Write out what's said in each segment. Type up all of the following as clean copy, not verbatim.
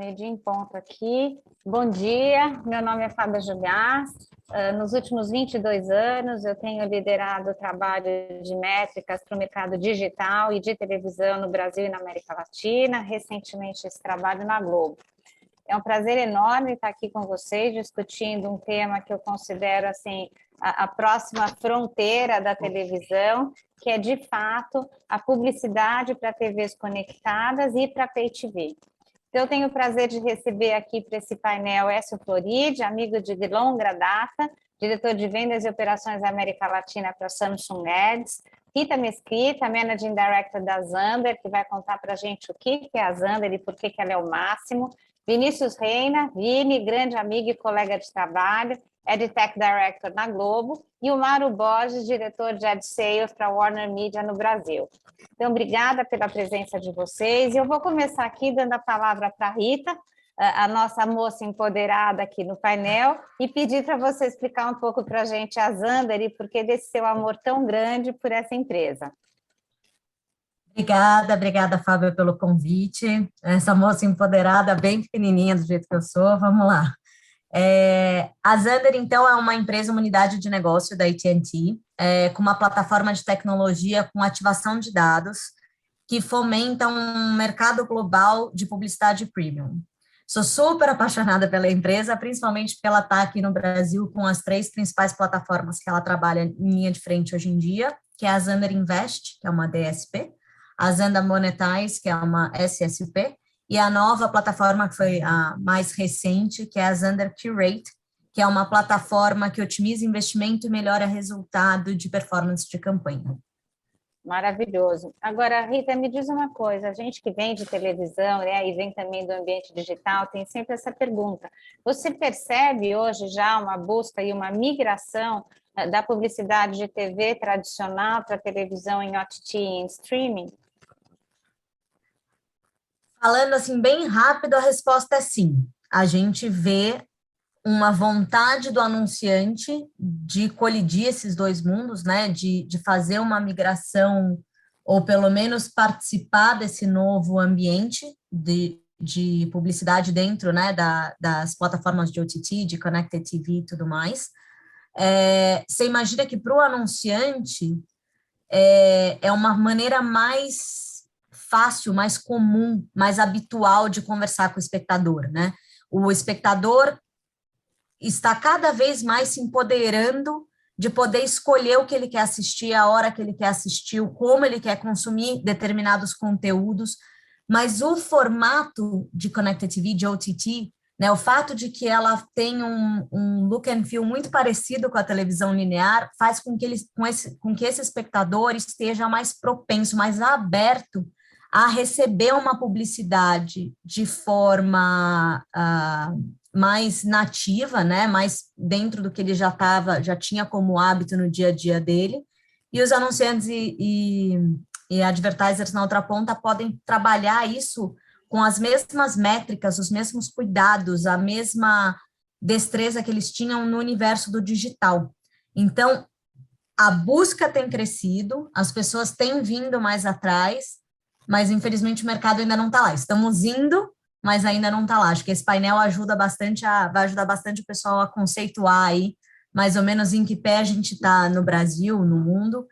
Meio-dia em ponto aqui. Bom dia, meu nome é Fábia Juliás. Nos últimos 22 anos, eu tenho liderado o trabalho de métricas para o mercado digital e de televisão no Brasil e na América Latina, recentemente esse trabalho na Globo. É um prazer enorme estar aqui com vocês, discutindo um tema que eu considero assim, a próxima fronteira da televisão, que é, de fato, a publicidade para TVs conectadas e para Pay TV. Então, eu tenho o prazer de receber aqui para esse painel Écio Floride, amigo de longa data, diretor de vendas e operações da América Latina para Samsung Ads, Rita Mesquita, Managing Director da Zander, que vai contar para a gente o que é a Zander e por que ela é o máximo, Vinícius Reina, Vini, grande amigo e colega de trabalho, EdTech Director na Globo, e o Mauro Borges, diretor de Ad Sales para Warner Media no Brasil. Então, obrigada pela presença de vocês. Eu vou começar aqui dando a palavra para a Rita, a nossa moça empoderada aqui no painel, e pedir para você explicar um pouco para a gente a Zander e por que desse seu amor tão grande por essa empresa. Obrigada, Fábio, pelo convite. Essa moça empoderada, bem pequenininha do jeito que eu sou, vamos lá. A Zander, então, é uma empresa, uma unidade de negócio da AT&T, com uma plataforma de tecnologia com ativação de dados que fomenta um mercado global de publicidade premium. Sou super apaixonada pela empresa, principalmente porque ela está aqui no Brasil com as 3 principais plataformas que ela trabalha em linha de frente hoje em dia, que é a Zander Invest, que é uma DSP, a Zander Monetize, que é uma SSP, e a nova plataforma, que foi a mais recente, que é a Zander Curate, que é uma plataforma que otimiza investimento e melhora resultado de performance de campanha. Maravilhoso. Agora, Rita, me diz uma coisa, a gente que vem de televisão, né, e vem também do ambiente digital, tem sempre essa pergunta. Você percebe hoje já uma busca e uma migração da publicidade de TV tradicional para televisão em OTT e em streaming? Falando assim bem rápido, a resposta é sim. A gente vê uma vontade do anunciante de colidir esses dois mundos, né, de fazer uma migração, ou pelo menos participar desse novo ambiente de publicidade dentro, né, das plataformas de OTT, de Connected TV e tudo mais. Você imagina que para o anunciante é uma maneira mais fácil, mais comum, mais habitual de conversar com o espectador, né? O espectador está cada vez mais se empoderando de poder escolher o que ele quer assistir, a hora que ele quer assistir, como ele quer consumir determinados conteúdos, mas o formato de Connected TV, de OTT, né, o fato de que ela tem um look and feel muito parecido com a televisão linear, faz com que esse espectador esteja mais propenso, mais aberto a receber uma publicidade de forma mais nativa, né, mais dentro do que ele já tinha como hábito no dia a dia dele, e os anunciantes e advertisers na outra ponta podem trabalhar isso com as mesmas métricas, os mesmos cuidados, a mesma destreza que eles tinham no universo do digital. Então, a busca tem crescido, as pessoas têm vindo mais atrás, mas infelizmente o mercado ainda não está lá. Estamos indo, mas ainda não está lá. Acho que esse painel vai ajudar bastante o pessoal a conceituar aí, mais ou menos em que pé a gente está no Brasil, no mundo,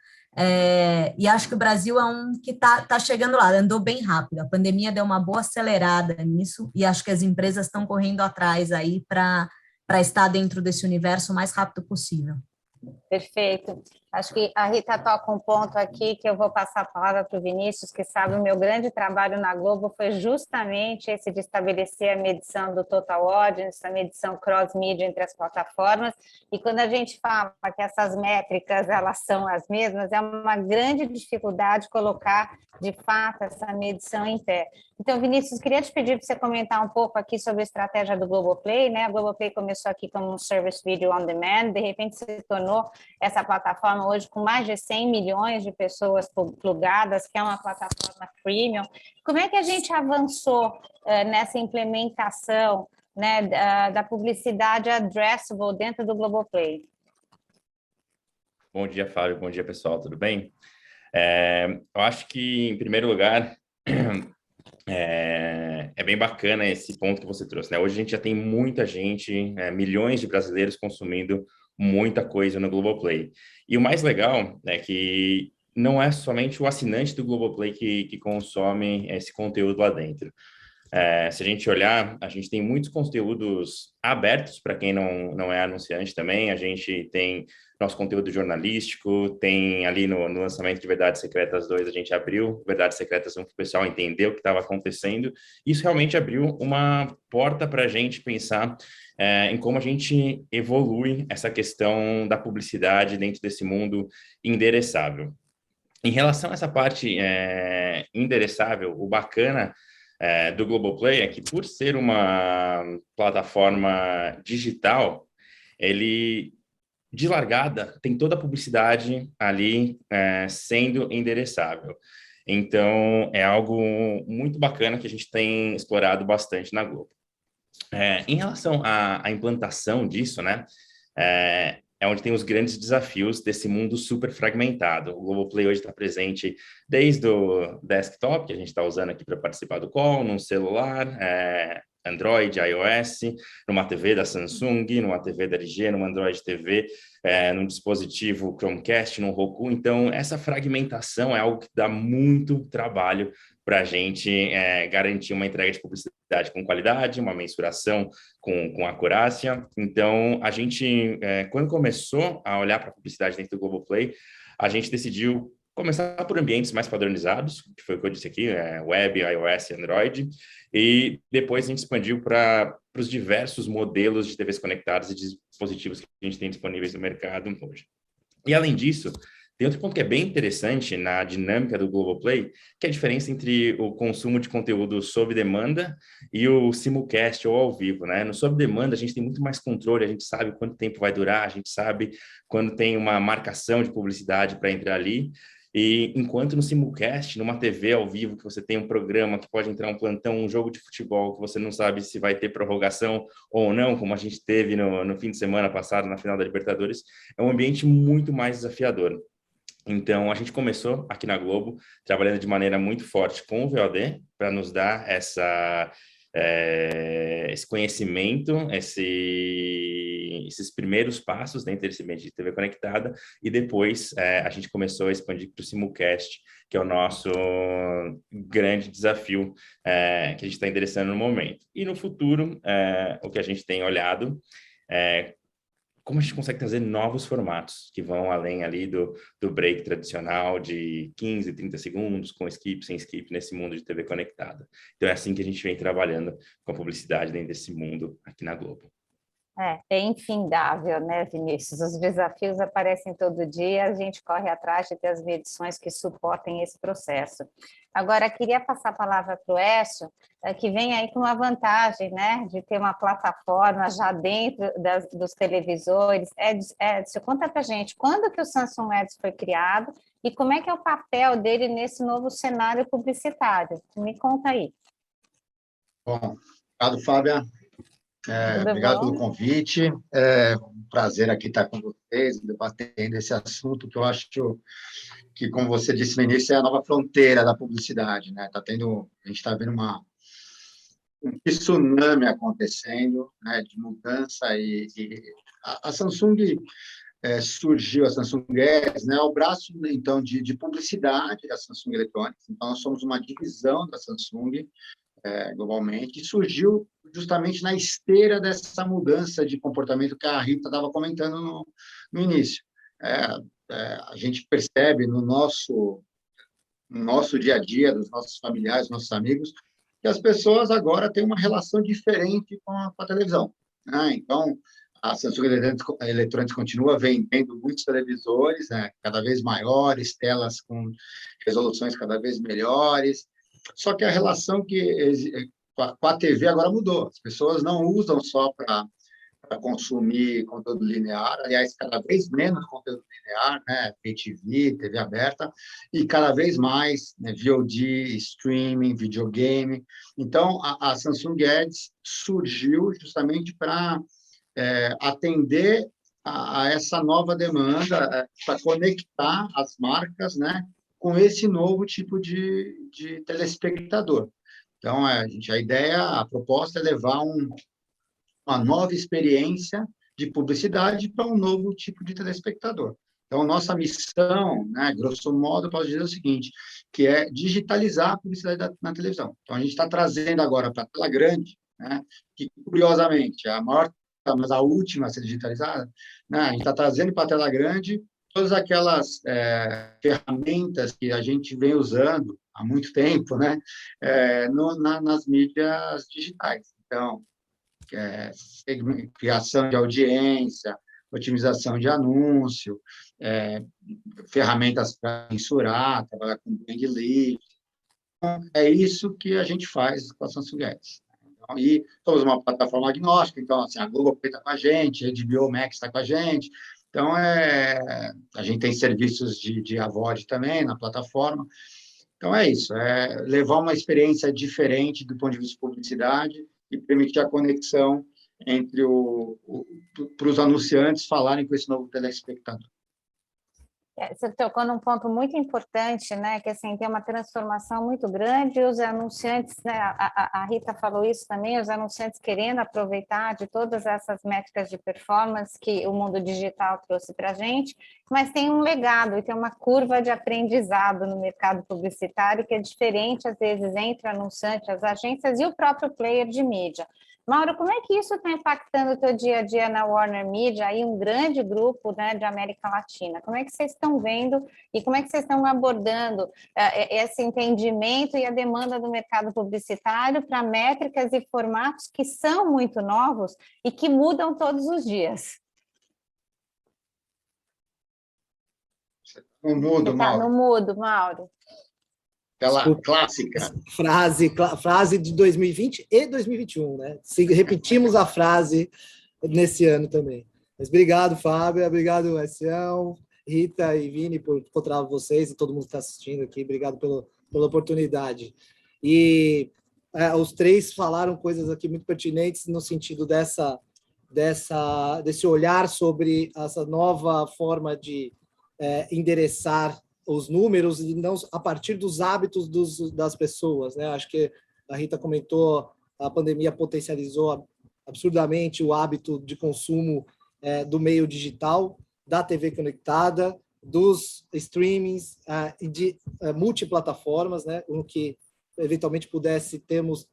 e acho que o Brasil é um que tá chegando lá, andou bem rápido, a pandemia deu uma boa acelerada nisso, e acho que as empresas estão correndo atrás aí para estar dentro desse universo o mais rápido possível. Perfeito. Acho que a Rita toca um ponto aqui que eu vou passar a palavra para o Vinícius, que sabe o meu grande trabalho na Globo foi justamente esse de estabelecer a medição do Total Audience, a medição cross-media entre as plataformas, e quando a gente fala que essas métricas elas são as mesmas, é uma grande dificuldade colocar, de fato, essa medição em pé. Então, Vinícius, queria te pedir para você comentar um pouco aqui sobre a estratégia do Globoplay, né? A Globoplay começou aqui como um service video on demand, de repente se tornou essa plataforma hoje com mais de 100 milhões de pessoas plugadas, que é uma plataforma premium. Como é que a gente avançou nessa implementação, né, da publicidade addressable dentro do Globoplay? Bom dia, Fábio. Bom dia, pessoal. Tudo bem? Eu acho que, em primeiro lugar, É bem bacana esse ponto que você trouxe, né? Hoje a gente já tem muita gente, milhões de brasileiros consumindo muita coisa no Globoplay. E o mais legal é que não é somente o assinante do Globoplay que consome esse conteúdo lá dentro. Se a gente olhar, a gente tem muitos conteúdos abertos para quem não é anunciante também. A gente tem nosso conteúdo jornalístico, tem ali no lançamento de Verdades Secretas 2, a gente abriu Verdades Secretas 1 para o pessoal entender o que estava acontecendo. Isso realmente abriu uma porta para a gente pensar em como a gente evolui essa questão da publicidade dentro desse mundo endereçável. Em relação a essa parte endereçável, o bacana do Globoplay é que, por ser uma plataforma digital, ele, de largada, tem toda a publicidade ali sendo endereçável. Então, é algo muito bacana que a gente tem explorado bastante na Globo. Em relação à implantação disso, né? É onde tem os grandes desafios desse mundo super fragmentado. O Globoplay hoje está presente desde o desktop, que a gente está usando aqui para participar do call, num celular, Android, iOS, numa TV da Samsung, numa TV da LG, numa Android TV, num dispositivo Chromecast, num Roku. Então, essa fragmentação é algo que dá muito trabalho para a gente garantir uma entrega de publicidade com qualidade, uma mensuração com acurácia. Então, a gente, quando começou a olhar para a publicidade dentro do Globoplay, a gente decidiu começar por ambientes mais padronizados, que foi o que eu disse aqui, web, iOS, Android, e depois a gente expandiu para os diversos modelos de TVs conectadas e dispositivos que a gente tem disponíveis no mercado hoje. E, além disso, tem outro ponto que é bem interessante na dinâmica do Globoplay, que é a diferença entre o consumo de conteúdo sob demanda e o simulcast ou ao vivo, né? No sob demanda, a gente tem muito mais controle, a gente sabe quanto tempo vai durar, a gente sabe quando tem uma marcação de publicidade para entrar ali. E enquanto no simulcast, numa TV ao vivo, que você tem um programa que pode entrar um plantão, um jogo de futebol, que você não sabe se vai ter prorrogação ou não, como a gente teve no fim de semana passado, na final da Libertadores, é um ambiente muito mais desafiador. Então, a gente começou aqui na Globo, trabalhando de maneira muito forte com o VOD, para nos dar esse conhecimento, esses primeiros passos dentro desse ambiente de TV conectada, e depois a gente começou a expandir para o simulcast, que é o nosso grande desafio que a gente está endereçando no momento. E no futuro, o que a gente tem olhado como a gente consegue trazer novos formatos que vão além ali do break tradicional de 15, 30 segundos, com skip, sem skip, nesse mundo de TV conectada. Então, é assim que a gente vem trabalhando com a publicidade dentro desse mundo aqui na Globo. É infindável, né, Vinícius? Os desafios aparecem todo dia, a gente corre atrás de ter as medições que suportem esse processo. Agora, queria passar a palavra para o Écio, que vem aí com uma vantagem, né, de ter uma plataforma já dentro dos televisores. Écio, conta para a gente, quando que o Samsung Ads foi criado e como é que é o papel dele nesse novo cenário publicitário? Me conta aí. Bom, obrigado, Fábia. Obrigado pelo convite. Um prazer aqui estar com vocês, debatendo esse assunto que eu acho que, como você disse no início, é a nova fronteira da publicidade, né? A gente está vendo um tsunami acontecendo, né, de mudança e a Samsung surgiu, a Samsung Ads, né, o braço, então, de publicidade da Samsung Electronics. Então, nós somos uma divisão da Samsung, globalmente, e surgiu justamente na esteira dessa mudança de comportamento que a Rita estava comentando no início. A gente percebe no nosso dia a dia, dos nossos familiares, dos nossos amigos, que as pessoas agora têm uma relação diferente com a televisão, né? Então, a Samsung Electronics continua vendendo muitos televisores, né, cada vez maiores, telas com resoluções cada vez melhores. Só que a relação com a TV agora mudou. As pessoas não usam só para consumir conteúdo linear, aliás, cada vez menos conteúdo linear, né? Pay TV, TV aberta, e cada vez mais, né, VOD, streaming, videogame. Então, a Samsung Ads surgiu justamente para atender a essa nova demanda, para conectar as marcas, né, com esse novo tipo de telespectador. Então, a ideia, a proposta é levar uma nova experiência de publicidade para um novo tipo de telespectador. Então, nossa missão, né, grosso modo, eu posso dizer o seguinte, que é digitalizar a publicidade na televisão. Então, a gente está trazendo agora para a tela grande, né, que, curiosamente, mas a última a ser digitalizada, né, a gente está trazendo para a tela grande todas aquelas ferramentas que a gente vem usando há muito tempo, né, nas mídias digitais. Então, criação de audiência, otimização de anúncio, ferramentas para mensurar, trabalhar com brand lift. Então, é isso que a gente faz com a Samsung Ads. Então, e somos uma plataforma agnóstica, então, assim, a Google está com a gente, a HBO Max está com a gente. Então, a gente tem serviços de AVOD também na plataforma. Então, é isso, levar uma experiência diferente do ponto de vista de publicidade e permitir a conexão entre para os anunciantes falarem com esse novo telespectador. Você tocou num ponto muito importante, né? Que assim, tem uma transformação muito grande, e os anunciantes, né? A Rita falou isso também, os anunciantes querendo aproveitar de todas essas métricas de performance que o mundo digital trouxe para a gente, mas tem um legado e tem uma curva de aprendizado no mercado publicitário que é diferente, às vezes, entre o anunciante, as agências e o próprio player de mídia. Mauro, como é que isso está impactando o teu dia a dia na Warner Media, aí um grande grupo, né, de América Latina? Como é que vocês estão vendo e como é que vocês estão abordando esse entendimento e a demanda do mercado publicitário para métricas e formatos que são muito novos e que mudam todos os dias? No mudo, Mauro. No mudo, Mauro. Aquela clássica. Frase de 2020 e 2021, né? Repetimos a frase nesse ano também. Mas obrigado, Fábio, obrigado, Essião, Rita e Vini, por encontrar vocês e todo mundo que está assistindo aqui. Obrigado pela oportunidade. E os três falaram coisas aqui muito pertinentes no sentido desse olhar sobre essa nova forma de endereçar os números e não a partir dos hábitos das pessoas, né? Acho que a Rita comentou, a pandemia potencializou absurdamente o hábito de consumo do meio digital, da TV conectada, dos streamings e de multiplataformas, né? O que eventualmente termos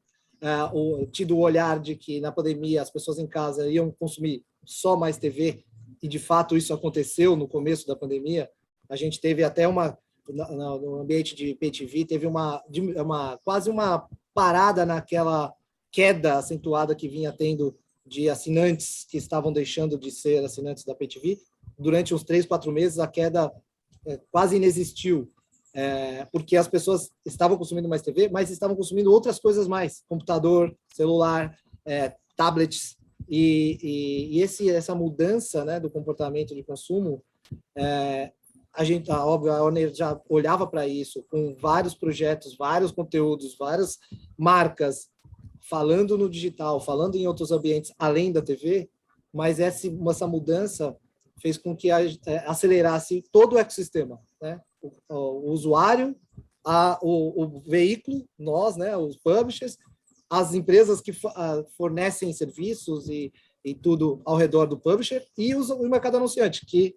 tido o olhar de que na pandemia as pessoas em casa iam consumir só mais TV, e de fato isso aconteceu no começo da pandemia. A gente teve até no ambiente de Pay TV, teve quase uma parada naquela queda acentuada que vinha tendo de assinantes que estavam deixando de ser assinantes da Pay TV. Durante uns 3, 4 meses, a queda quase inexistiu, porque as pessoas estavam consumindo mais TV, mas estavam consumindo outras coisas mais, computador, celular, tablets, e essa mudança, né, do comportamento de consumo, a Warner já olhava para isso com vários projetos, vários conteúdos, várias marcas falando no digital, falando em outros ambientes além da TV, mas essa mudança fez com que acelerasse todo o ecossistema, né? O usuário, o veículo, nós, né, os publishers, as empresas que fornecem serviços e tudo ao redor do publisher, e o mercado anunciante, que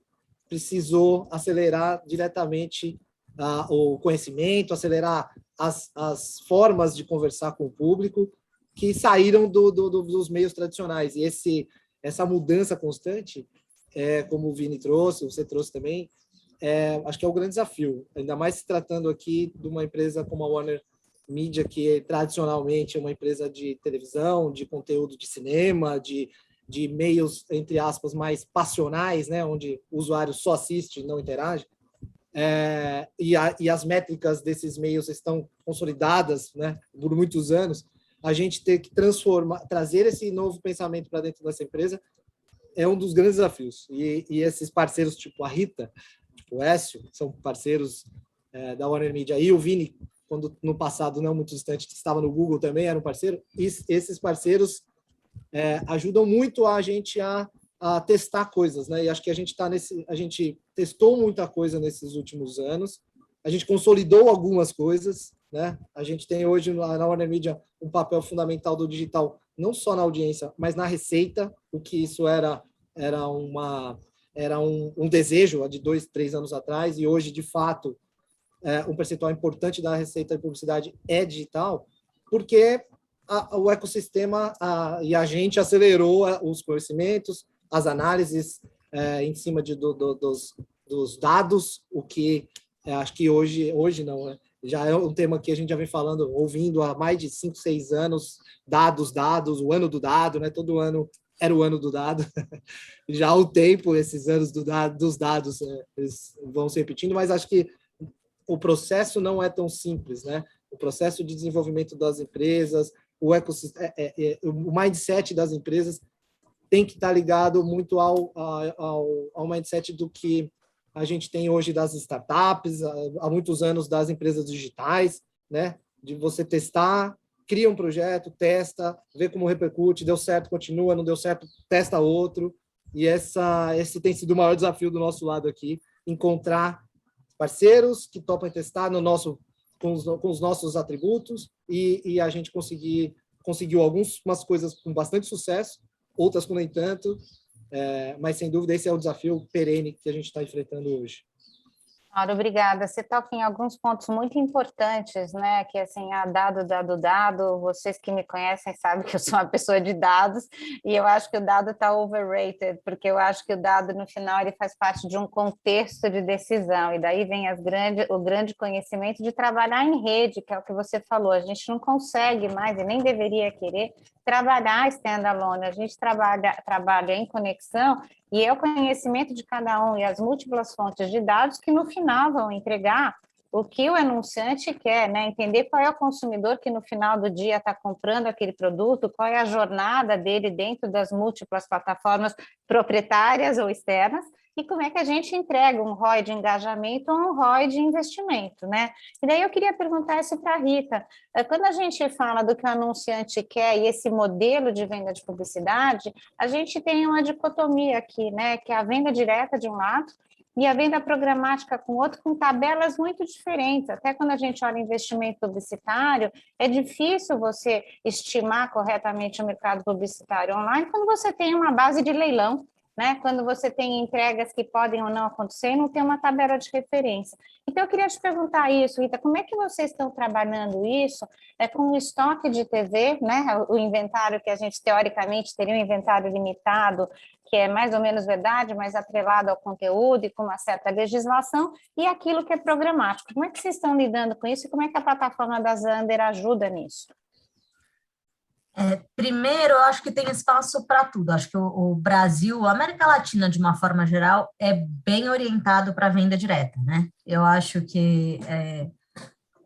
precisou acelerar diretamente o conhecimento, acelerar as formas de conversar com o público que saíram dos meios tradicionais. E essa mudança constante, como o Vini trouxe, você trouxe também, acho que é o grande desafio, ainda mais se tratando aqui de uma empresa como a Warner Media, que tradicionalmente é uma empresa de televisão, de conteúdo de cinema, de meios, entre aspas, mais passionais, né, onde o usuário só assiste e não interage, e as métricas desses meios estão consolidadas, né, por muitos anos. A gente ter que trazer esse novo pensamento para dentro dessa empresa é um dos grandes desafios. E esses parceiros, tipo a Rita, tipo o Écio, que são parceiros da Warner Media, e o Vini, quando no passado, não muito distante, estava no Google também, era um parceiro, e esses parceiros ajudam muito a gente a testar coisas, né? E acho que a gente testou muita coisa nesses últimos anos, a gente consolidou algumas coisas, né? A gente tem hoje na Warner Media um papel fundamental do digital, não só na audiência, mas na receita, o que isso era um desejo de 2, 3 anos atrás, e hoje, de fato, um percentual importante da receita de publicidade é digital, porque o ecossistema e a gente acelerou os conhecimentos, as análises em cima dos dados, o que acho que hoje não, já é um tema que a gente já vem falando, ouvindo há mais de 5, 6 anos, dados, o ano do dado, né? Todo ano era o ano do dado. Já há um tempo, esses anos dos dados eles vão se repetindo, mas acho que o processo não é tão simples, né? O processo de desenvolvimento das empresas, o ecossistema, o mindset das empresas tem que estar ligado muito ao mindset do que a gente tem hoje das startups, há muitos anos das empresas digitais, né? De você testar, cria um projeto, testa, vê como repercute, deu certo, continua, não deu certo, testa outro. E esse tem sido o maior desafio do nosso lado aqui, encontrar parceiros que topam testar com os nossos atributos e a gente conseguiu algumas coisas com bastante sucesso, outras com nem tanto, mas sem dúvida esse é o desafio perene que a gente está enfrentando hoje. Mauro, obrigada. Você toca em alguns pontos muito importantes, né? Que assim, dado. Vocês que me conhecem sabem que eu sou uma pessoa de dados e eu acho que o dado está overrated, porque eu acho que o dado, no final, ele faz parte de um contexto de decisão, e daí vem o grande conhecimento de trabalhar em rede, que é o que você falou. A gente não consegue mais, e nem deveria querer, trabalhar standalone. A gente trabalha em conexão, e é o conhecimento de cada um e as múltiplas fontes de dados que, no final, vão entregar o que o anunciante quer, né? Entender qual é o consumidor que, no final do dia, está comprando aquele produto, qual é a jornada dele dentro das múltiplas plataformas proprietárias ou externas, e como é que a gente entrega um ROI de engajamento ou um ROI de investimento, né? E daí eu queria perguntar isso para a Rita. Quando a gente fala do que o anunciante quer e esse modelo de venda de publicidade, a gente tem uma dicotomia aqui, né? Que é a venda direta de um lado e a venda programática com outro, com tabelas muito diferentes. Até quando a gente olha investimento publicitário, é difícil você estimar corretamente o mercado publicitário online quando você tem uma base de leilão, né? Quando você tem entregas que podem ou não acontecer, não tem uma tabela de referência. Então, eu queria te perguntar isso, Rita, como é que vocês estão trabalhando isso com o estoque de TV, né? O inventário que a gente, teoricamente, teria um inventário limitado, que é mais ou menos verdade, mas atrelado ao conteúdo e com uma certa legislação, e aquilo que é programático. Como é que vocês estão lidando com isso e como é que a plataforma da Zander ajuda nisso? Primeiro, eu acho que tem espaço para tudo. Acho que o Brasil, a América Latina, de uma forma geral, é bem orientado para a venda direta, né? Eu acho que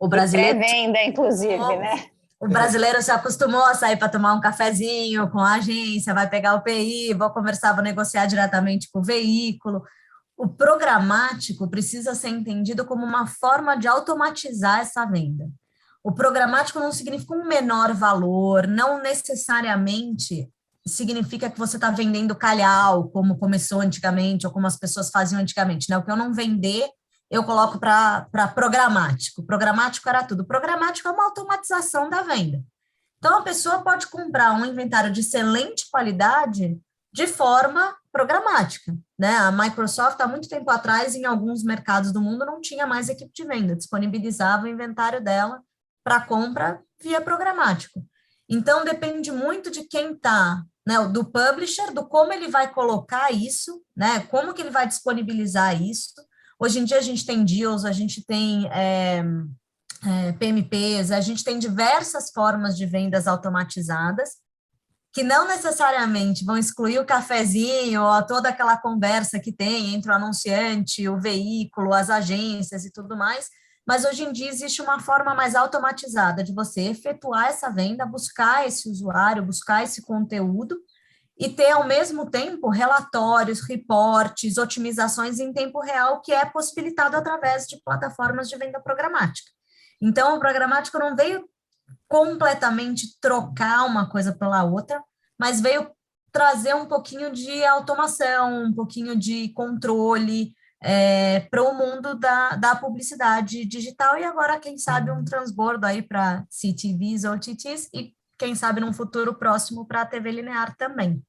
o brasileiro... Pré-venda, inclusive, né? O brasileiro se acostumou a sair para tomar um cafezinho com a agência, vai pegar o PI, vou negociar diretamente com o veículo. O programático precisa ser entendido como uma forma de automatizar essa venda. O programático não significa um menor valor, não necessariamente significa que você está vendendo calhau, como começou antigamente, ou como as pessoas faziam antigamente, né? O que eu não vender, eu coloco para programático. Programático era tudo. Programático é uma automatização da venda. Então, a pessoa pode comprar um inventário de excelente qualidade de forma programática, né? A Microsoft, há muito tempo atrás, em alguns mercados do mundo, não tinha mais equipe de venda, disponibilizava o inventário dela para compra via programático. Então, depende muito de quem está, né, do publisher, do como ele vai colocar isso, né, como que ele vai disponibilizar isso. Hoje em dia, a gente tem deals, a gente tem PMPs, a gente tem diversas formas de vendas automatizadas, que não necessariamente vão excluir o cafezinho ou toda aquela conversa que tem entre o anunciante, o veículo, as agências e tudo mais, mas hoje em dia existe uma forma mais automatizada de você efetuar essa venda, buscar esse usuário, buscar esse conteúdo e ter, ao mesmo tempo, relatórios, reportes, otimizações em tempo real, que é possibilitado através de plataformas de venda programática. Então, o programático não veio completamente trocar uma coisa pela outra, mas veio trazer um pouquinho de automação, um pouquinho de controle, para o mundo da publicidade digital, e agora, quem sabe, um transbordo aí para CTVs ou OTTs, e quem sabe num futuro próximo para a TV linear também.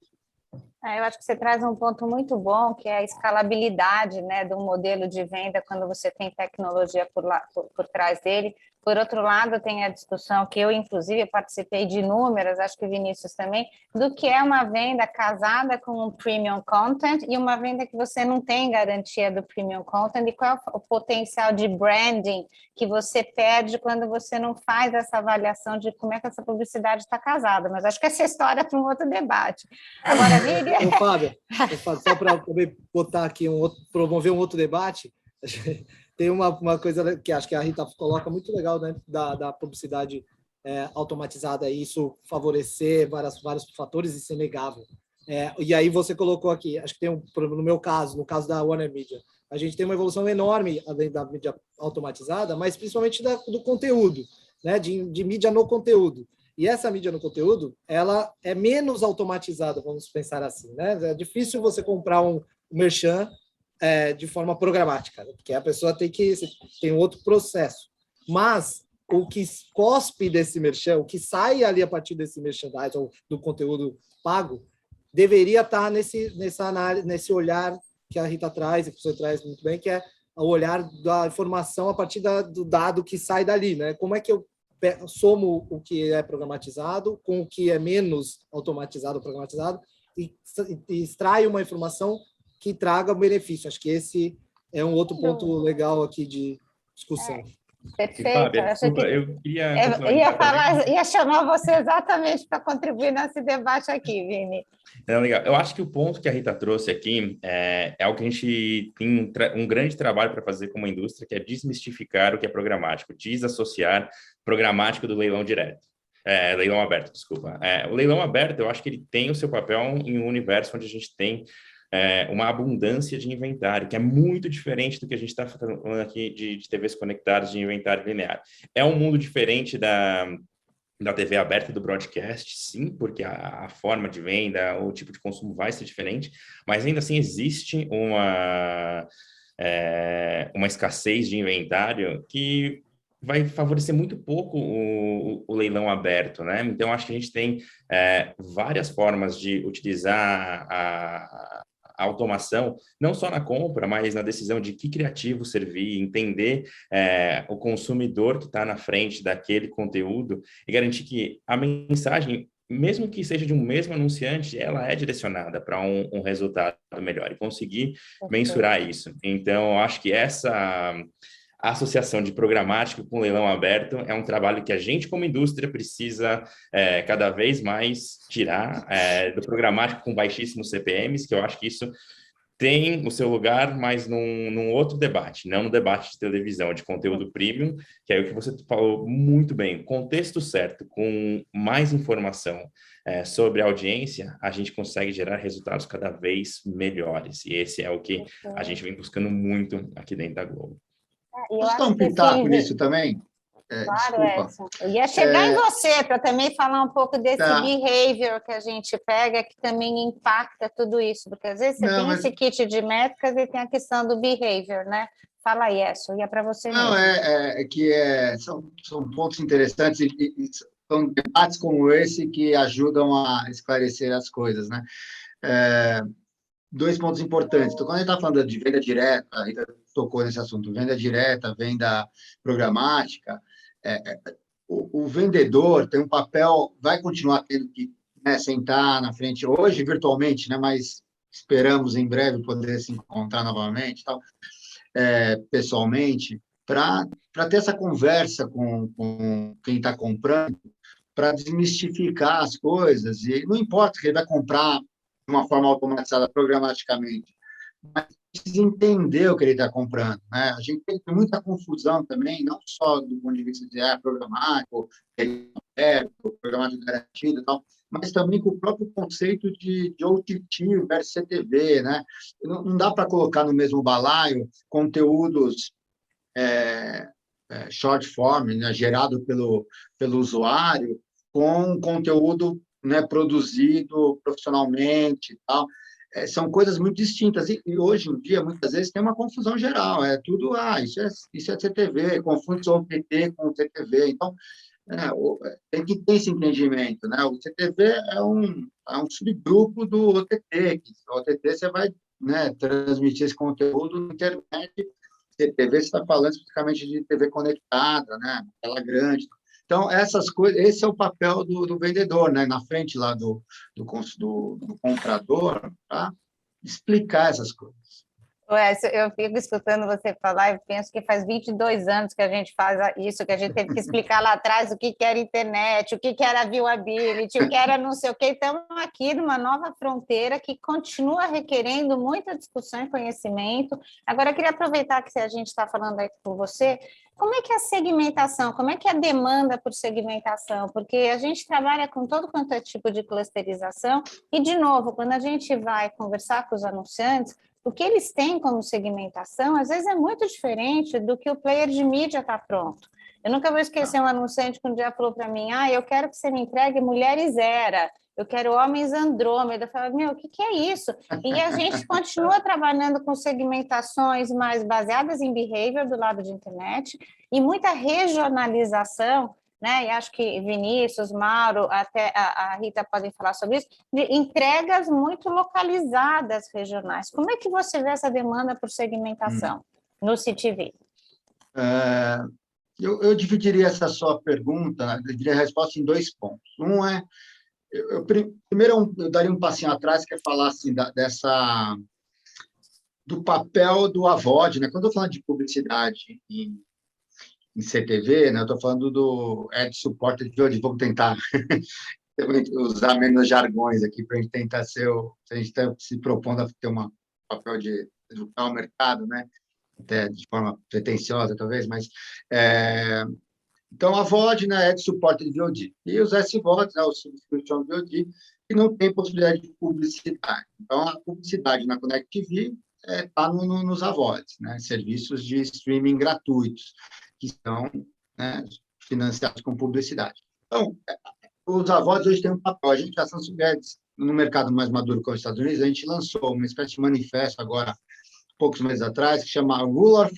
Eu acho que você traz um ponto muito bom, que é a escalabilidade, né, do modelo de venda quando você tem tecnologia por trás dele. Por outro lado, tem a discussão que eu, inclusive, participei de inúmeras, acho que o Vinícius também, do que é uma venda casada com um premium content e uma venda que você não tem garantia do premium content, e qual é o potencial de branding que você perde quando você não faz essa avaliação de como é que essa publicidade está casada. Mas acho que essa história é para um outro debate. Agora, Vivian... Ô, Fábio, só para botar aqui promover um outro debate, tem uma coisa que acho que a Rita coloca muito legal, né, da publicidade automatizada, e isso favorecer vários fatores, isso é inegável. E aí você colocou aqui, acho que tem no meu caso, no caso da Warner Media, a gente tem uma evolução enorme além da mídia automatizada, mas principalmente do conteúdo, né, de mídia no conteúdo. E essa mídia no conteúdo, ela é menos automatizada, vamos pensar assim, né? É difícil você comprar um merchan de forma programática, né? Porque a pessoa tem outro processo. Mas o que cospe desse merchan, o que sai ali a partir desse merchandising ou do conteúdo pago, deveria estar nesse olhar que a Rita traz, e que você traz muito bem, que é o olhar da informação a partir do dado que sai dali, né? Como é que eu somo o que é programatizado com o que é menos automatizado ou programatizado e extraio uma informação que traga benefício. Acho que esse é um outro ponto legal aqui de discussão. Perfeito. Fábio, desculpa, eu queria ia chamar você exatamente para contribuir nesse debate aqui, Vini. Não, legal. Eu acho que o ponto que a Rita trouxe aqui é algo que a gente tem um grande trabalho para fazer como indústria, que é desmistificar o que é programático, desassociar programático do leilão direto. Leilão aberto, desculpa. O leilão aberto, eu acho que ele tem o seu papel em um universo onde a gente tem uma abundância de inventário, que é muito diferente do que a gente está falando aqui de TVs conectadas, de inventário linear. É um mundo diferente da TV aberta, do broadcast, sim, porque a forma de venda, o tipo de consumo vai ser diferente, mas ainda assim existe uma escassez de inventário que vai favorecer muito pouco o leilão aberto, né? Então, acho que a gente tem várias formas de utilizar a automação, não só na compra, mas na decisão de que criativo servir, entender o consumidor que está na frente daquele conteúdo e garantir que a mensagem, mesmo que seja de um mesmo anunciante, ela é direcionada para um resultado melhor e conseguir mensurar isso. Então, acho que essa associação de programático com leilão aberto é um trabalho que a gente, como indústria, precisa cada vez mais tirar do programático com baixíssimos CPMs, que eu acho que isso tem o seu lugar, mas num outro debate, não no debate de televisão, de conteúdo premium, que é o que você falou muito bem. Contexto certo, com mais informação sobre a audiência, a gente consegue gerar resultados cada vez melhores. E esse é o que a gente vem buscando muito aqui dentro da Globo. Posso dar um pitaco nisso também? Claro, Edson. Eu ia chegar em você para também falar um pouco desse behavior que a gente pega, que também impacta tudo isso, porque às vezes você tem esse kit de métricas e tem a questão do behavior, né? Fala aí, Edson, e é para você mesmo. São pontos interessantes e são debates como esse que ajudam a esclarecer as coisas, né? Dois pontos importantes. Então, quando a gente está falando de venda direta, a Rita tocou nesse assunto, venda direta, venda programática, o vendedor tem um papel, vai continuar tendo que sentar na frente, hoje virtualmente, né, mas esperamos em breve poder se encontrar novamente, tal, pessoalmente, para ter essa conversa com quem está comprando, para desmistificar as coisas, e não importa que ele vai comprar de uma forma automatizada, programaticamente, mas precisa entender o que ele está comprando, né? A gente tem muita confusão também, não só do ponto de vista de programático, programático garantido e tal, mas também com o próprio conceito de OTT versus CTV, né? Não dá para colocar no mesmo balaio conteúdos short form, né, gerado pelo usuário, com conteúdo, né, produzido profissionalmente e tal. são coisas muito distintas. E hoje em dia, muitas vezes, tem uma confusão geral. É tudo, isso é CTV, confunde o OTT com o CTV. Então, tem que ter esse entendimento, né? O CTV é um subgrupo do OTT. O OTT você vai, né, transmitir esse conteúdo na internet. CTV você está falando especificamente de TV conectada, né? Tela grande. Então, essas coisas, esse é o papel do vendedor, né? Na frente lá do comprador, tá? Explicar essas coisas. Eu fico escutando você falar e penso que faz 22 anos que a gente faz isso, que a gente teve que explicar lá atrás o que era internet, o que era viewability, o que era não sei o quê. Estamos aqui numa nova fronteira que continua requerendo muita discussão e conhecimento. Agora, eu queria aproveitar que a gente está falando aí com você, como é que é a segmentação, como é que é a demanda por segmentação? Porque a gente trabalha com todo quanto é tipo de clusterização e, de novo, quando a gente vai conversar com os anunciantes, o que eles têm como segmentação, às vezes, é muito diferente do que o player de mídia está pronto. Eu nunca vou esquecer um anunciante que um dia falou para mim, eu quero que você me entregue mulheres Era, eu quero homens Andrômeda. Eu falei, o que é isso? E a gente continua trabalhando com segmentações mais baseadas em behavior do lado de internet e muita regionalização, né? E acho que Vinícius, Mauro, até a Rita podem falar sobre isso, de entregas muito localizadas regionais. Como é que você vê essa demanda por segmentação no CTV? Eu dividiria essa sua pergunta, eu diria a resposta em 2 pontos. Um é, primeiro eu daria um passinho atrás, que é falar assim, do papel do AVOD, né? Quando eu estou falando de publicidade em CTV, né? Eu estou falando do Ad Supported Viewing, vamos tentar usar menos jargões aqui para a gente tentar a gente está se propondo a ter um papel de educar o mercado, né? Até de forma pretensiosa, talvez, mas então a VOD, né, é de suporte de VOD, e os SVODs, né, o Subscription VOD, que não tem possibilidade de publicidade. Então, a publicidade na Connect TV está nos AVODs, né, serviços de streaming gratuitos, que são, né, financiados com publicidade. Então, os AVODs hoje têm um papel. A gente, a Samsung Ads, no mercado mais maduro como os Estados Unidos, a gente lançou uma espécie de manifesto agora, poucos meses atrás, que chama Rule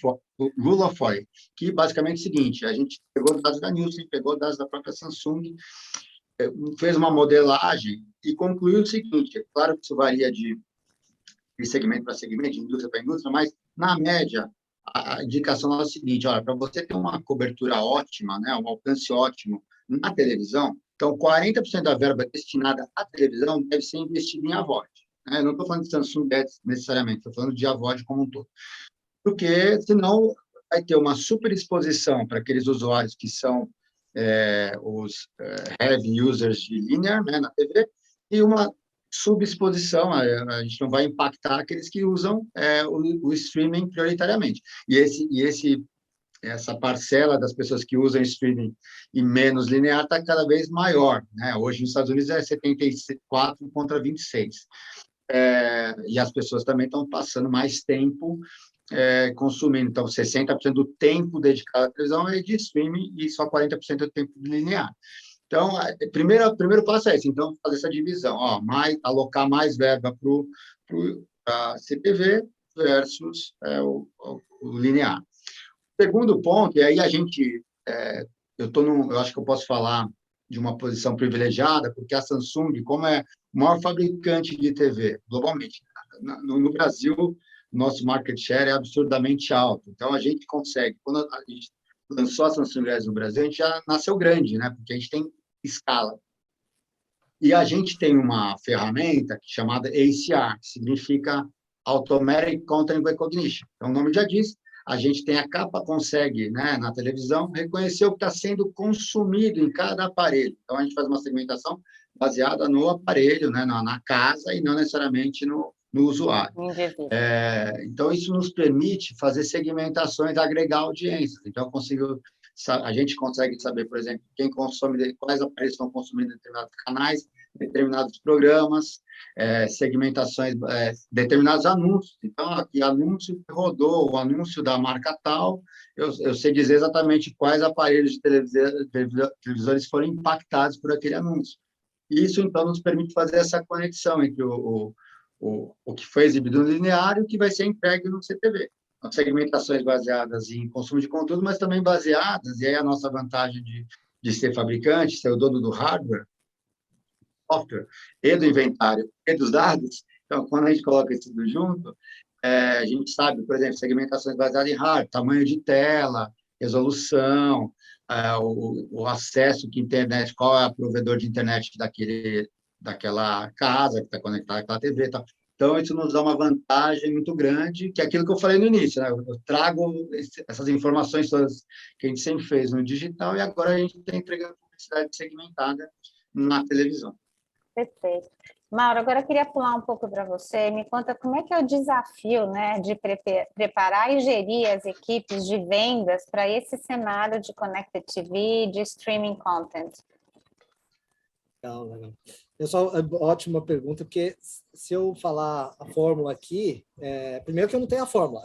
of 40, que basicamente é o seguinte: a gente pegou dados da Nielsen, pegou dados da própria Samsung, fez uma modelagem e concluiu o seguinte: é claro que isso varia de segmento para segmento, de indústria para indústria, mas, na média, a indicação é o seguinte: olha, para você ter uma cobertura ótima, né, um alcance ótimo na televisão, então 40% da verba destinada à televisão deve ser investida em AVOD. Eu não estou falando de Samsung Ads necessariamente, estou falando de AVOD como um todo. Porque, senão, vai ter uma superexposição para aqueles usuários que são os heavy users de linear, né, na TV, e uma subexposição, a gente não vai impactar aqueles que usam o streaming prioritariamente. E essa parcela das pessoas que usam streaming e menos linear está cada vez maior, né? Hoje, nos Estados Unidos, é 74 contra 26. E as pessoas também estão passando mais tempo consumindo. Então, 60% do tempo dedicado à televisão é de streaming e só 40% do tempo linear. Então, o primeiro passo é esse. Então, fazer essa divisão, alocar mais verba para a CTV versus o linear. Segundo ponto, e aí a gente, eu acho que eu posso falar de uma posição privilegiada, porque a Samsung, como é o maior fabricante de TV globalmente, no Brasil, nosso market share é absurdamente alto. Então, a gente consegue, quando a gente lançou a Samsung Ads no Brasil, a gente já nasceu grande, né? Porque a gente tem escala. E a gente tem uma ferramenta chamada ACR, que significa Automatic Content Recognition. Então, o nome já diz, a gente tem a capa, consegue, né, na televisão, reconhecer o que está sendo consumido em cada aparelho. Então, a gente faz uma segmentação baseada no aparelho, né, na casa, e não necessariamente no usuário. Então, isso nos permite fazer segmentações, agregar audiências. Então, a gente consegue saber, por exemplo, quem consome, quais aparelhos estão consumindo determinados canais, determinados programas, segmentações, determinados anúncios. Então, aqui, anúncio que rodou, o anúncio da marca tal, eu sei dizer exatamente quais aparelhos de televisores foram impactados por aquele anúncio. Isso, então, nos permite fazer essa conexão entre o o que foi exibido no linear e o que vai ser entregue no CTV. Então, segmentações baseadas em consumo de conteúdo, mas também baseadas, e aí a nossa vantagem de ser fabricante, ser o dono do hardware, software, e do inventário, e dos dados. Então, quando a gente coloca isso tudo junto, a gente sabe, por exemplo, segmentações baseadas em hardware, tamanho de tela, resolução, o acesso que internet, qual é o provedor de internet daquela casa que está conectada àquela TV. Tá? Então, isso nos dá uma vantagem muito grande, que é aquilo que eu falei no início, né? Eu trago essas informações todas que a gente sempre fez no digital e agora a gente está entregando publicidade segmentada na televisão. Perfeito. Mauro, agora eu queria pular um pouco para você. Me conta como é que é o desafio, né, de preparar e gerir as equipes de vendas para esse cenário de Connected TV, de streaming content. Legal. Ótima pergunta, porque se eu falar a fórmula aqui, primeiro que eu não tenho a fórmula.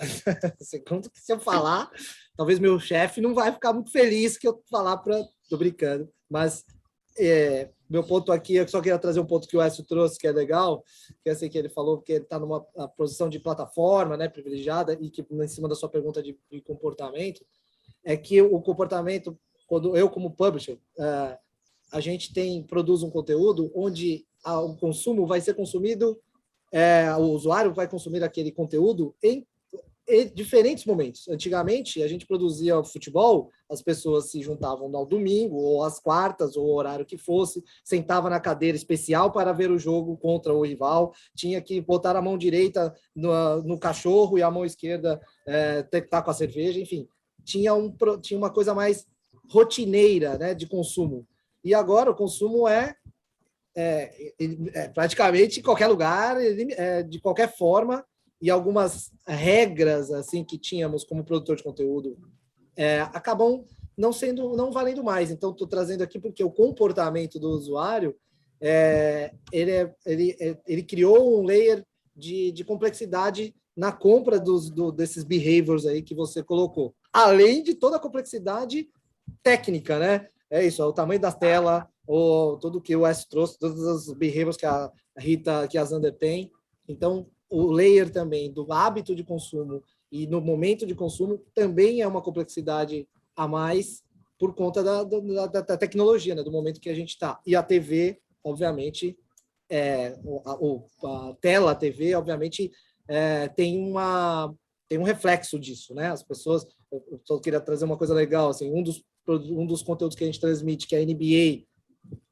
Segundo que se eu falar, talvez meu chefe não vai ficar muito feliz que eu falar para... Tô brincando, mas... meu ponto aqui, eu só queria trazer um ponto que o Écio trouxe, que é legal, que é assim que ele falou que ele está numa posição de plataforma, né, privilegiada, e que, em cima da sua pergunta de comportamento, é que o comportamento, quando eu, como publisher, a gente produz um conteúdo onde o consumo vai ser consumido, o usuário vai consumir aquele conteúdo em diferentes momentos. Antigamente, a gente produzia o futebol, as pessoas se juntavam ao domingo, ou às quartas, ou o horário que fosse, sentava na cadeira especial para ver o jogo contra o rival, tinha que botar a mão direita no cachorro e a mão esquerda ter que estar com a cerveja, enfim. Tinha uma coisa mais rotineira, né, de consumo. E agora o consumo praticamente em qualquer lugar, de qualquer forma, e algumas regras assim que tínhamos como produtor de conteúdo acabam não valendo mais. Então, estou trazendo aqui porque o comportamento do usuário ele criou um layer de complexidade na compra desses behaviors aí que você colocou. Além de toda a complexidade técnica, né? É isso, o tamanho da tela, tudo que o Wes trouxe, todos os behaviors que a Rita, que a Zander tem. Então, o layer também do hábito de consumo e no momento de consumo também é uma complexidade a mais por conta da tecnologia, né, do momento que a gente está. E a TV, obviamente, a tela, a TV, obviamente, tem um reflexo disso, né? As pessoas... Eu só queria trazer uma coisa legal, assim, um dos conteúdos que a gente transmite, que é a NBA,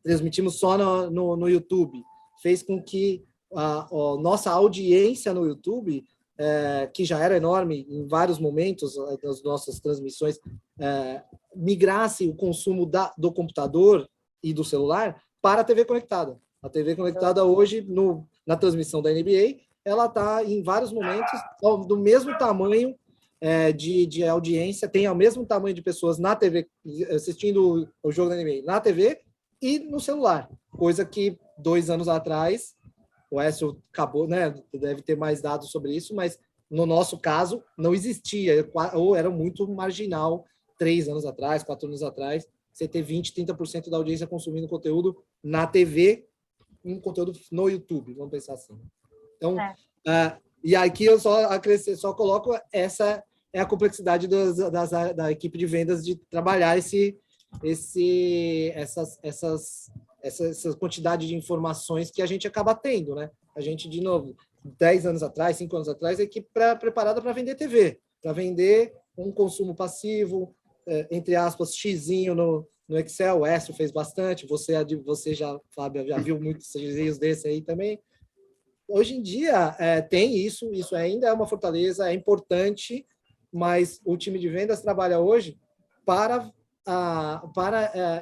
transmitimos só no YouTube, fez com que a nossa audiência no YouTube, que já era enorme em vários momentos das nossas transmissões, migrasse o consumo do computador e do celular para a TV conectada. A TV conectada hoje, na transmissão da NBA, ela está em vários momentos do mesmo tamanho de audiência, tem o mesmo tamanho de pessoas na TV, assistindo o jogo da NBA na TV e no celular, coisa que 2 anos atrás, o Écio acabou, né, deve ter mais dados sobre isso, mas no nosso caso não existia, ou era muito marginal 3 anos atrás, 4 anos atrás, você ter 20%, 30% da audiência consumindo conteúdo na TV, um conteúdo no YouTube, vamos pensar assim. Então, e aqui eu só coloco essa a complexidade da equipe de vendas de trabalhar essa quantidade de informações que a gente acaba tendo, né? A gente, de novo, 10 anos atrás, 5 anos atrás, a equipe preparada para vender TV, para vender um consumo passivo, entre aspas, xizinho no Excel. O Écio fez bastante, você já, Fábio, já viu muitos xizinhos desse aí também. Hoje em dia, tem isso ainda é uma fortaleza, é importante, mas o time de vendas trabalha hoje para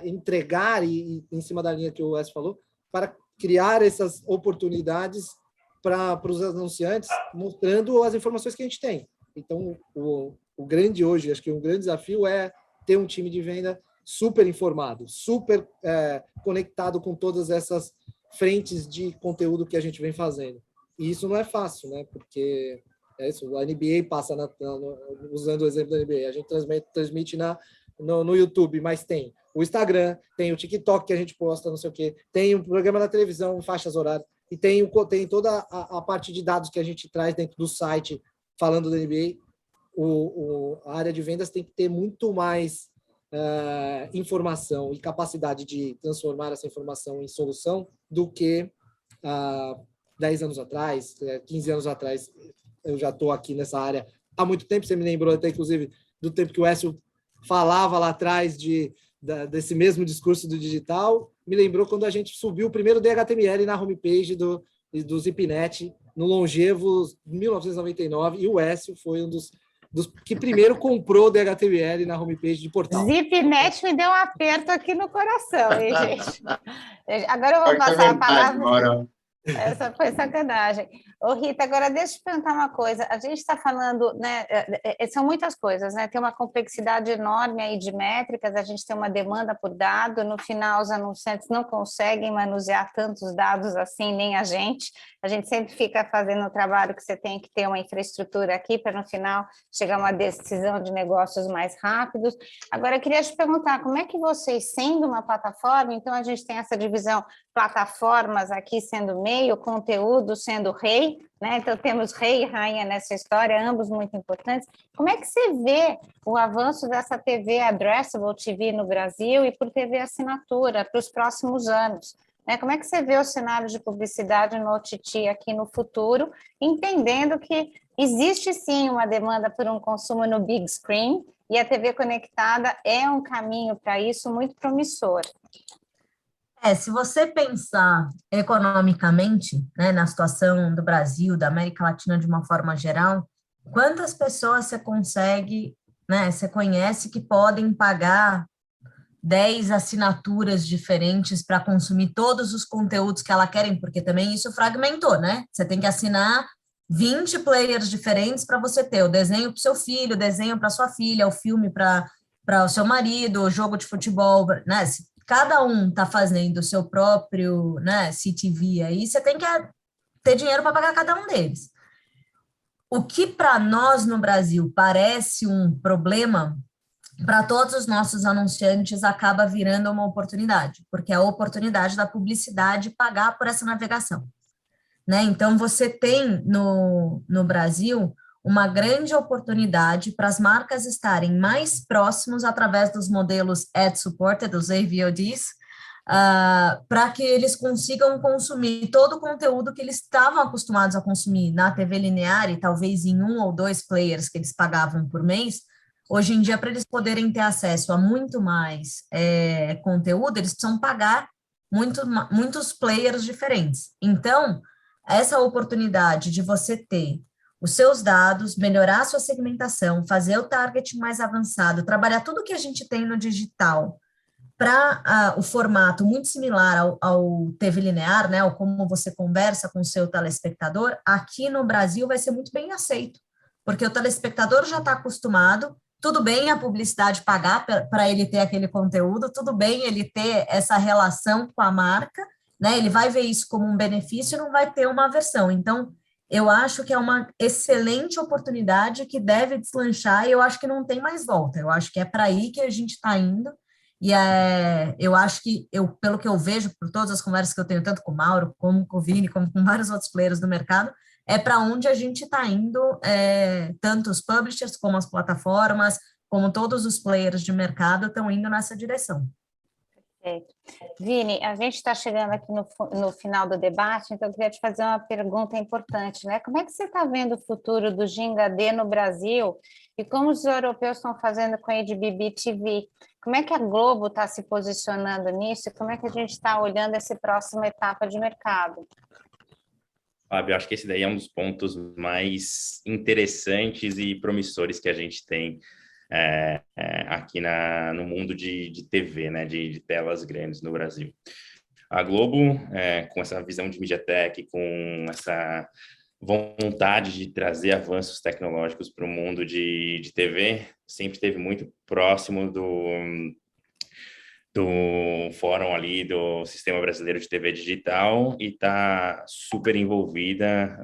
entregar, e em cima da linha que o Wes falou, para criar essas oportunidades para os anunciantes, mostrando as informações que a gente tem. Então, o grande hoje, acho que um grande desafio é ter um time de venda super informado, super conectado com todas essas frentes de conteúdo que a gente vem fazendo. E isso não é fácil, né? Porque a NBA passa, usando o exemplo da NBA, a gente transmite no YouTube, mas tem o Instagram, tem o TikTok que a gente posta, não sei o quê, tem um programa na televisão, faixas horárias. e tem toda a parte de dados que a gente traz dentro do site falando da NBA. A área de vendas tem que ter muito mais informação e capacidade de transformar essa informação em solução do que 10 anos atrás, 15 anos atrás. Eu já estou aqui nessa área há muito tempo. Você me lembrou até, inclusive, do tempo que o Écio falava lá atrás desse mesmo discurso do digital. Me lembrou quando a gente subiu o primeiro DHTML na homepage do ZipNet, no longevo 1999, e o Écio foi um dos que primeiro comprou o DHTML na homepage de portal. ZipNet me deu um aperto aqui no coração, hein, gente? Agora eu vou passar a palavra... Essa foi sacanagem. Ô, Rita, agora deixa eu te perguntar uma coisa. A gente está falando, né? São muitas coisas, né? Tem uma complexidade enorme aí de métricas, a gente tem uma demanda por dado, no final os anunciantes não conseguem manusear tantos dados assim, nem a gente sempre fica fazendo o trabalho que você tem que ter uma infraestrutura aqui para no final chegar a uma decisão de negócios mais rápidos. Agora, eu queria te perguntar, como é que vocês, sendo uma plataforma, então a gente tem essa divisão, plataformas aqui sendo meio, conteúdo sendo rei, né? Então temos rei e rainha nessa história, ambos muito importantes. Como é que você vê o avanço dessa TV Addressable TV no Brasil e por TV assinatura para os próximos anos? Né? Como é que você vê o cenário de publicidade no OTT aqui no futuro, entendendo que existe sim uma demanda por um consumo no big screen e a TV conectada é um caminho para isso muito promissor. Se você pensar economicamente, né, na situação do Brasil, da América Latina de uma forma geral, quantas pessoas você consegue, né, você conhece que podem pagar 10 assinaturas diferentes para consumir todos os conteúdos que ela querem, porque também isso fragmentou, né? Você tem que assinar 20 players diferentes para você ter o desenho para o seu filho, o desenho para sua filha, o filme para o seu marido, o jogo de futebol, né? Cada um está fazendo o seu próprio, né, CTV aí, você tem que ter dinheiro para pagar cada um deles. O que para nós no Brasil parece um problema, para todos os nossos anunciantes acaba virando uma oportunidade, porque é a oportunidade da publicidade pagar por essa navegação, né? Então, você tem no Brasil uma grande oportunidade para as marcas estarem mais próximos através dos modelos ad-supported, dos AVODs, para que eles consigam consumir todo o conteúdo que eles estavam acostumados a consumir na TV linear e talvez em 1 ou 2 players que eles pagavam por mês. Hoje em dia, para eles poderem ter acesso a muito mais conteúdo, eles precisam pagar muitos players diferentes. Então, essa oportunidade de você ter os seus dados, melhorar a sua segmentação, fazer o target mais avançado, trabalhar tudo que a gente tem no digital para o formato muito similar ao TV linear, né, ou como você conversa com o seu telespectador, aqui no Brasil vai ser muito bem aceito, porque o telespectador já está acostumado, tudo bem a publicidade pagar para ele ter aquele conteúdo, tudo bem ele ter essa relação com a marca, né, ele vai ver isso como um benefício e não vai ter uma aversão. Então, eu acho que é uma excelente oportunidade que deve deslanchar e eu acho que não tem mais volta. Eu acho que é para aí que a gente está indo e eu acho que, pelo que eu vejo, por todas as conversas que eu tenho, tanto com o Mauro, como com o Vini, como com vários outros players do mercado, é para onde a gente está indo, tanto os publishers como as plataformas, como todos os players de mercado estão indo nessa direção. Perfeito. Vini, a gente está chegando aqui no final do debate, então eu queria te fazer uma pergunta importante, né? Como é que você está vendo o futuro do Ginga D no Brasil e como os europeus estão fazendo com a HBB TV? Como é que a Globo está se posicionando nisso e como é que a gente está olhando essa próxima etapa de mercado? Fábio, eu acho que esse daí é um dos pontos mais interessantes e promissores que a gente tem aqui no mundo de TV, né, de telas grandes no Brasil. A Globo, com essa visão de MediaTek, com essa vontade de trazer avanços tecnológicos para o mundo de TV, sempre esteve muito próximo do fórum ali do Sistema Brasileiro de TV Digital e está super envolvida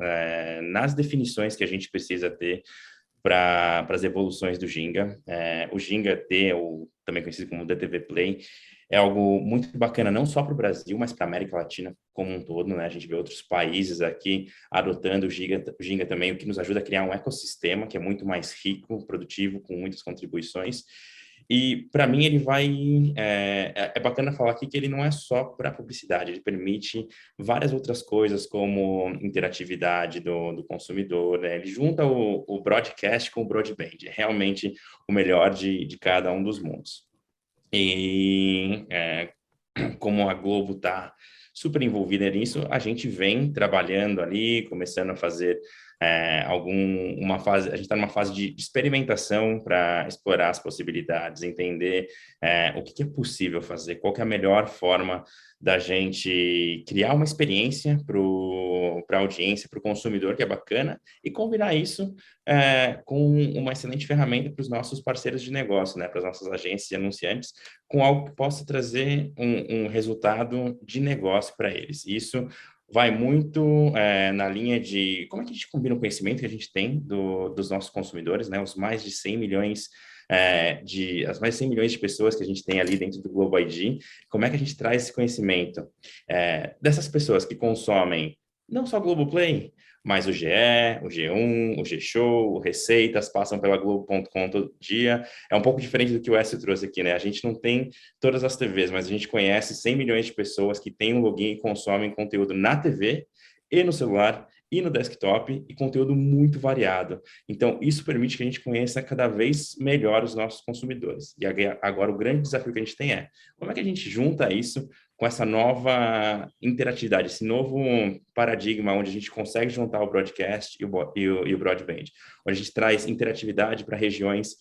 nas definições que a gente precisa ter para as evoluções do Ginga. O Ginga D, ou também conhecido como DTV Play, é algo muito bacana, não só para o Brasil, mas para a América Latina como um todo, né? A gente vê outros países aqui adotando o Ginga também, o que nos ajuda a criar um ecossistema que é muito mais rico, produtivo, com muitas contribuições. E, para mim, ele vai... É bacana falar aqui que ele não é só para publicidade, ele permite várias outras coisas, como interatividade do consumidor, né? Ele junta o broadcast com o broadband, é realmente o melhor de cada um dos mundos. E como a Globo está super envolvida nisso, a gente vem trabalhando ali, começando a fazer uma fase, a gente está numa fase de experimentação para explorar as possibilidades, entender o que é possível fazer, qual que é a melhor forma da gente criar uma experiência para a audiência, para o consumidor, que é bacana, e combinar isso com uma excelente ferramenta para os nossos parceiros de negócio, né, para as nossas agências e anunciantes, com algo que possa trazer um resultado de negócio para eles. Isso vai muito na linha de como é que a gente combina o conhecimento que a gente tem dos nossos consumidores, né? Os mais de 100 milhões as mais de 100 milhões de pessoas que a gente tem ali dentro do Globo ID, como é que a gente traz esse conhecimento dessas pessoas que consomem não só o Globoplay, mas o GE, o G1, o G-Show, o Receitas, passam pela Globo.com todo dia. É um pouco diferente do que o Écio trouxe aqui, né? A gente não tem todas as TVs, mas a gente conhece 100 milhões de pessoas que têm um login e consomem conteúdo na TV e no celular e no desktop, e conteúdo muito variado. Então, isso permite que a gente conheça cada vez melhor os nossos consumidores. E agora o grande desafio que a gente tem como é que a gente junta isso com essa nova interatividade, esse novo paradigma onde a gente consegue juntar o broadcast e o broadband, onde a gente traz interatividade para regiões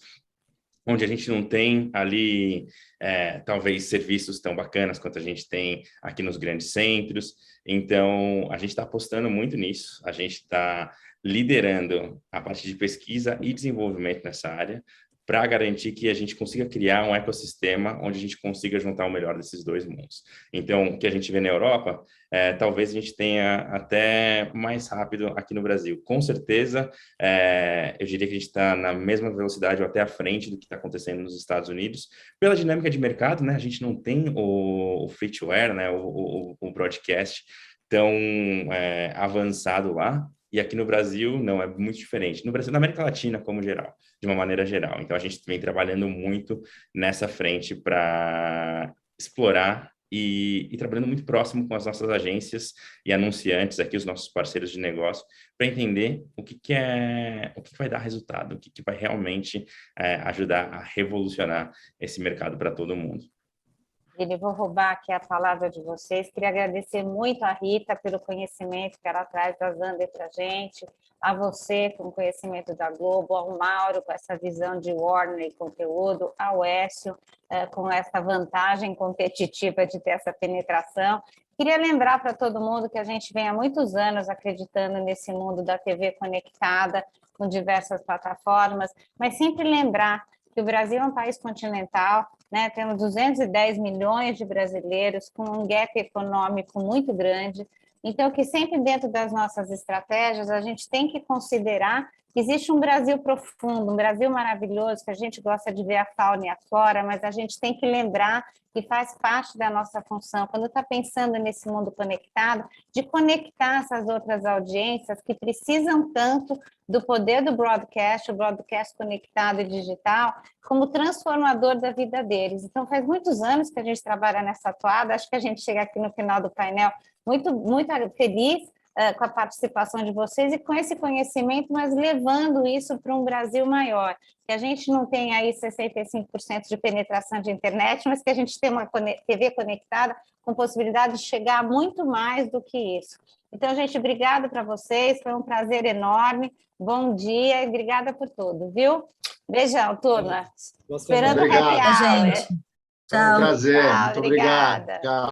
onde a gente não tem ali, talvez, serviços tão bacanas quanto a gente tem aqui nos grandes centros. Então, a gente está apostando muito nisso, a gente está liderando a parte de pesquisa e desenvolvimento nessa área, para garantir que a gente consiga criar um ecossistema onde a gente consiga juntar o melhor desses dois mundos. Então, o que a gente vê na Europa, talvez a gente tenha até mais rápido aqui no Brasil. Com certeza, eu diria que a gente está na mesma velocidade ou até à frente do que está acontecendo nos Estados Unidos, pela dinâmica de mercado, né? A gente não tem o free-to-air, né? O broadcast tão avançado lá. E aqui no Brasil, não, é muito diferente. No Brasil, na América Latina, como geral, de uma maneira geral. Então, a gente vem trabalhando muito nessa frente para explorar e trabalhando muito próximo com as nossas agências e anunciantes aqui, os nossos parceiros de negócio, para entender o que vai dar resultado, o que vai realmente ajudar a revolucionar esse mercado para todo mundo. Vou roubar aqui a palavra de vocês. Queria agradecer muito a Rita pelo conhecimento que ela traz da Zander para a gente, a você com o conhecimento da Globo, ao Mauro com essa visão de Warner e conteúdo, ao Écio com essa vantagem competitiva de ter essa penetração. Queria lembrar para todo mundo que a gente vem há muitos anos acreditando nesse mundo da TV conectada, com diversas plataformas, mas sempre lembrar que o Brasil é um país continental, né? Temos 210 milhões de brasileiros com um gap econômico muito grande, então que sempre dentro das nossas estratégias a gente tem que considerar que existe um Brasil profundo, um Brasil maravilhoso, que a gente gosta de ver a fauna e a flora, mas a gente tem que lembrar que faz parte da nossa função, quando está pensando nesse mundo conectado, de conectar essas outras audiências que precisam tanto do poder do broadcast, o broadcast conectado e digital, como transformador da vida deles. Então, faz muitos anos que a gente trabalha nessa toada, acho que a gente chega aqui no final do painel muito, muito feliz com a participação de vocês e com esse conhecimento, mas levando isso para um Brasil maior, que a gente não tem aí 65% de penetração de internet, mas que a gente tem uma TV conectada com possibilidade de chegar a muito mais do que isso. Então, gente, obrigada para vocês, foi um prazer enorme, bom dia e obrigada por tudo, viu? Beijão, turma. Esperando o happy hour. Gente. Tchau. Foi um prazer, Tchau, muito obrigado. obrigada. Tchau.